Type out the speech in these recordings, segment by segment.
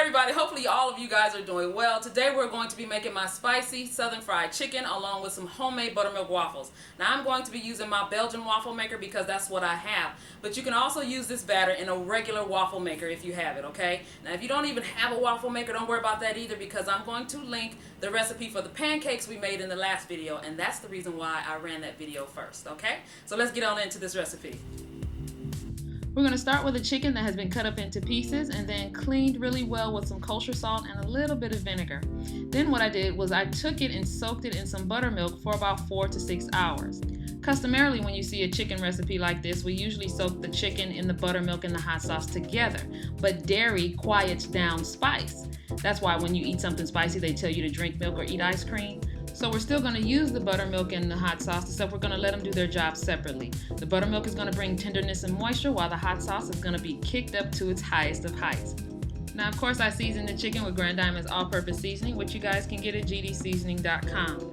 everybody, hopefully all of you guys are doing well. Today we're going to be making my spicy southern fried chicken along with some homemade buttermilk waffles. Now I'm going to be using my Belgian waffle maker because that's what I have. But you can also use this batter in a regular waffle maker if you have it, okay? Now if you don't even have a waffle maker, don't worry about that either because I'm going to link the recipe for the pancakes we made in the last video, and that's the reason why I ran that video first, okay? So let's get on into this recipe. We're going to start with a chicken that has been cut up into pieces and then cleaned really well with some kosher salt and a little bit of vinegar. Then what I did was I took it and soaked it in some buttermilk for about 4 to 6 hours. Customarily, when you see a chicken recipe like this, we usually soak the chicken in the buttermilk and the hot sauce together. But dairy quiets down spice. That's why when you eat something spicy, they tell you to drink milk or eat ice cream. So we're still going to use the buttermilk and the hot sauce, except we're going to let them do their job separately. The buttermilk is going to bring tenderness and moisture, while the hot sauce is going to be kicked up to its highest of heights. Now, of course, I seasoned the chicken with Grand Diamond's all-purpose seasoning, which you guys can get at gdseasoning.com.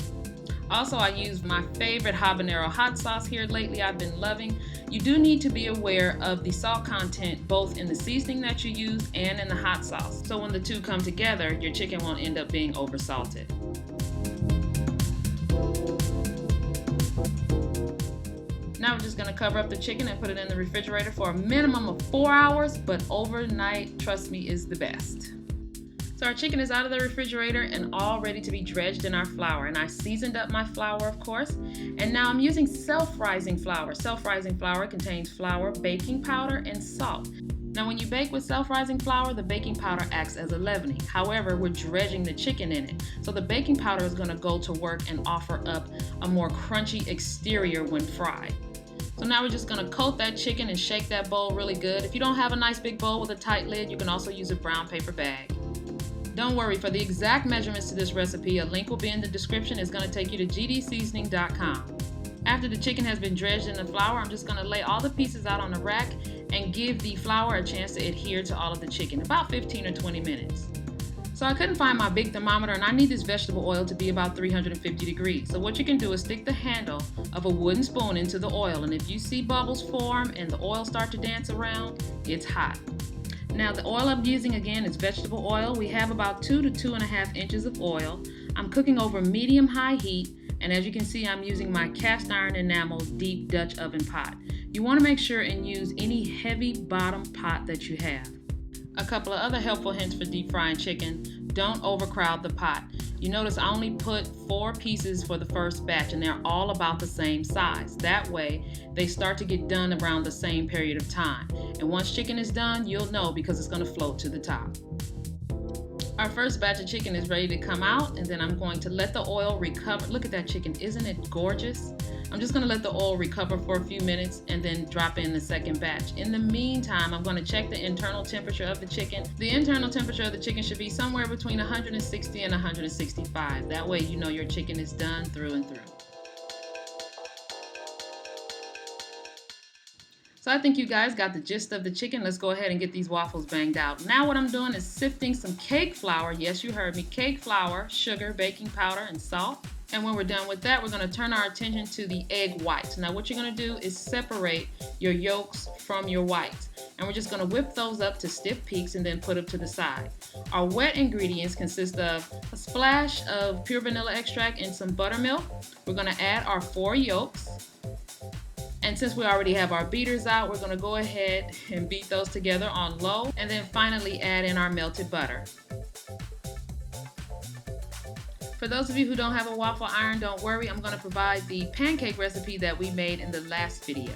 Also, I used my favorite habanero hot sauce here lately I've been loving. You do need to be aware of the salt content both in the seasoning that you use and in the hot sauce. So when the two come together, your chicken won't end up being oversalted. Now we're just going to cover up the chicken and put it in the refrigerator for a minimum of 4 hours, but overnight, trust me, is the best. So our chicken is out of the refrigerator and all ready to be dredged in our flour. And I seasoned up my flour, of course. And now I'm using self-rising flour. Self-rising flour contains flour, baking powder, and salt. Now when you bake with self-rising flour, the baking powder acts as a leavening. However, we're dredging the chicken in it. So the baking powder is going to go to work and offer up a more crunchy exterior when fried. So now we're just going to coat that chicken and shake that bowl really good. If you don't have a nice big bowl with a tight lid, you can also use a brown paper bag. Don't worry, for the exact measurements to this recipe, a link will be in the description. It's going to take you to gdseasoning.com. After the chicken has been dredged in the flour, I'm just going to lay all the pieces out on the rack and give the flour a chance to adhere to all of the chicken, about 15 or 20 minutes. So I couldn't find my big thermometer, and I need this vegetable oil to be about 350 degrees. So what you can do is stick the handle of a wooden spoon into the oil, and if you see bubbles form and the oil start to dance around, it's hot. Now the oil I'm using again is vegetable oil. We have about 2 to 2.5 inches of oil. I'm cooking over medium-high heat, and as you can see, I'm using my cast iron enamel deep Dutch oven pot. You want to make sure and use any heavy bottom pot that you have. A couple of other helpful hints for deep frying chicken: don't overcrowd the pot. You notice I only put 4 pieces for the first batch, and they're all about the same size. That way, they start to get done around the same period of time. And once chicken is done, you'll know because it's going to float to the top. Our first batch of chicken is ready to come out, and then I'm going to let the oil recover. Look at that chicken, isn't it gorgeous? I'm just going to let the oil recover for a few minutes and then drop in the second batch. In the meantime, I'm going to check the internal temperature of the chicken. The internal temperature of the chicken should be somewhere between 160 and 165. That way you know your chicken is done through and through. So I think you guys got the gist of the chicken. Let's go ahead and get these waffles banged out. Now what I'm doing is sifting some cake flour. Yes, you heard me. Cake flour, sugar, baking powder, and salt. And when we're done with that, we're going to turn our attention to the egg whites. Now what you're going to do is separate your yolks from your whites. And we're just going to whip those up to stiff peaks and then put them to the side. Our wet ingredients consist of a splash of pure vanilla extract and some buttermilk. We're going to add our 4 yolks. And since we already have our beaters out, we're going to go ahead and beat those together on low, and then finally add in our melted butter. For those of you who don't have a waffle iron, don't worry, I'm going to provide the pancake recipe that we made in the last video.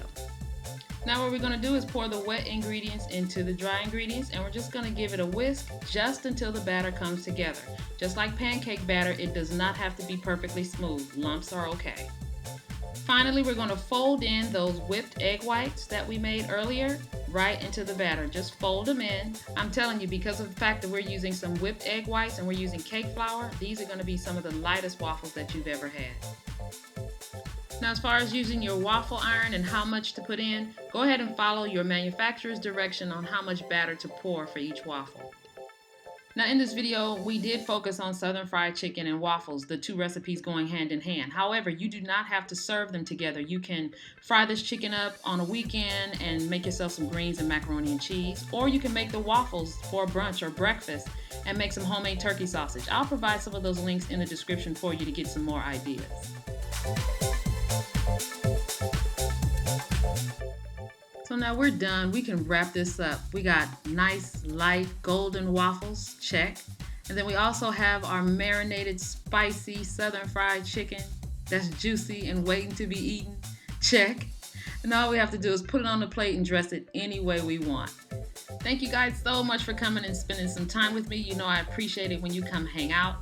Now what we're going to do is pour the wet ingredients into the dry ingredients, and we're just going to give it a whisk just until the batter comes together. Just like pancake batter, it does not have to be perfectly smooth. Lumps are okay. Finally, we're going to fold in those whipped egg whites that we made earlier right into the batter. Just fold them in. I'm telling you, because of the fact that we're using some whipped egg whites and we're using cake flour, these are going to be some of the lightest waffles that you've ever had. Now, as far as using your waffle iron and how much to put in, go ahead and follow your manufacturer's direction on how much batter to pour for each waffle. Now in this video, we did focus on southern fried chicken and waffles, the two recipes going hand in hand. However, you do not have to serve them together. You can fry this chicken up on a weekend and make yourself some greens and macaroni and cheese, or you can make the waffles for brunch or breakfast and make some homemade turkey sausage. I'll provide some of those links in the description for you to get some more ideas. So now we're done. We can wrap this up. We got nice, light, golden waffles, check. And then we also have our marinated, spicy southern fried chicken that's juicy and waiting to be eaten, check. And all we have to do is put it on the plate and dress it any way we want. Thank you guys so much for coming and spending some time with me. You know I appreciate it when you come hang out.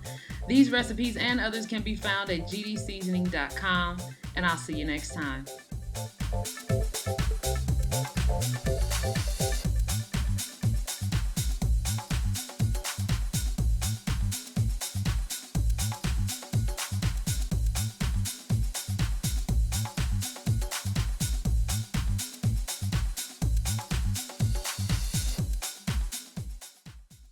These recipes and others can be found at gdseasoning.com, and I'll see you next time.